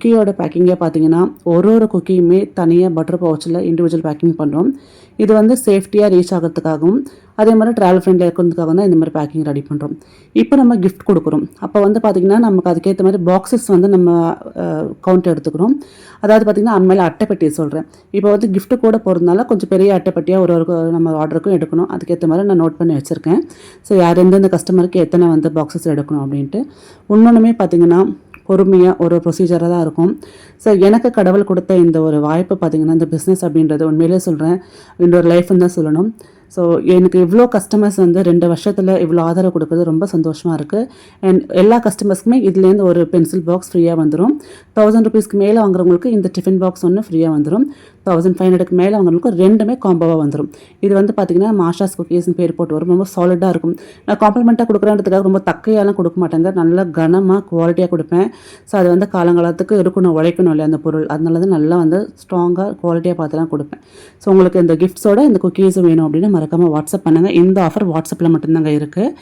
குக்கியோட பேக்கிங்கே பார்த்தீங்கன்னா ஒரு குக்கியுமே தனியாக பட்டர் பவுச்சில் இண்டிவிஜுவல் பேக்கிங் பண்ணுறோம். இது வந்து சேஃப்டியாக ரீச் ஆகிறதுக்காகவும் அதே மாதிரி ட்ராவல் ஃப்ரெண்ட்லியாக இருக்கிறதுக்காக தான் இந்த மாதிரி பேக்கிங் ரெடி பண்ணுறோம். இப்போ நம்ம கிஃப்ட் கொடுக்குறோம். அப்போ வந்து பார்த்திங்கன்னா நமக்கு அதுக்கேற்ற மாதிரி பாக்ஸஸ் வந்து நம்ம கவுண்ட் எடுத்துக்கிறோம். அதாவது பார்த்திங்கன்னா அண்மையில் அட்டைப்பெட்டியை சொல்கிறேன். இப்போ வந்து கிஃப்ட்டு கூட போகிறதுனால கொஞ்சம் பெரிய அட்டைப்பெட்டியாக ஒரு நம்ம ஆர்டருக்கும் எடுக்கணும். அதுக்கேற்ற மாதிரி நான் நோட் பண்ணி வச்சுருக்கேன். ஸோ யார் எந்தெந்த கஸ்டமருக்கு எத்தனை வந்து பாக்ஸஸ் எடுக்கணும் அப்படின்ட்டு. இன்னொன்றுமே பார்த்திங்கன்னா பொறுமையாக ஒரு ப்ரொசீஜராக தான் இருக்கும். ஸோ எனக்கு கடவுள் கொடுத்த இந்த ஒரு வாய்ப்பு பார்த்திங்கன்னா இந்த பிஸ்னஸ் அப்படின்றது உண்மையிலே சொல்கிறேன் இன்னொரு லைஃப்னு தான் சொல்லணும். ஸோ எனக்கு இவ்வளோ கஸ்டமர்ஸ் வந்து 2 வருஷத்தில் இவ்வளோ ஆதரவு கொடுக்குறது ரொம்ப சந்தோஷமாக இருக்குது. அண்ட் எல்லா கஸ்டமர்ஸ்க்குமே இதுலேருந்து ஒரு பென்சில் பாக்ஸ் ஃப்ரீயாக வந்துடும். 1000 ருபீஸ்க்கு மேலே வாங்குறவங்களுக்கு இந்த டிஃபன் பாக்ஸ் ஒன்று ஃப்ரீயாக வந்துடும். 1500க்கு மேலே வாங்குறவங்களுக்கு 2மே காம்போவாக வந்துடும். இது வந்து பார்த்திங்கன்னா மாஷாஸ் குக்கீஸ்னு பேர் போட்டு வரும். ரொம்ப சாலிடாக இருக்கும். நான் காம்ப்ளிமெண்ட்டாக கொடுக்குறேன்றதுக்காக ரொம்ப தக்கையாலாம் கொடுக்க மாட்டேங்க. நல்லா கனமாக குவாலிட்டியாக கொடுப்பேன். ஸோ அது வந்து காலங்காலத்துக்கு இருக்கணும், உழைக்கணும் இல்லையா அந்த பொருள். அதனால தான் நல்லா வந்து ஸ்ட்ராங்காக குவாலிட்டியாக பார்த்து தான் கொடுப்பேன். ஸோ உங்களுக்கு இந்த கிஃப்ட்ஸோட இந்த குக்கீஸும் வேணும் அப்படின்னு மறக்காமல் வாட்ஸ்அப் பண்ணுங்கள். இந்த ஆஃபர் வாட்ஸ்அப்பில் மட்டும்தாங்க இருக்குது.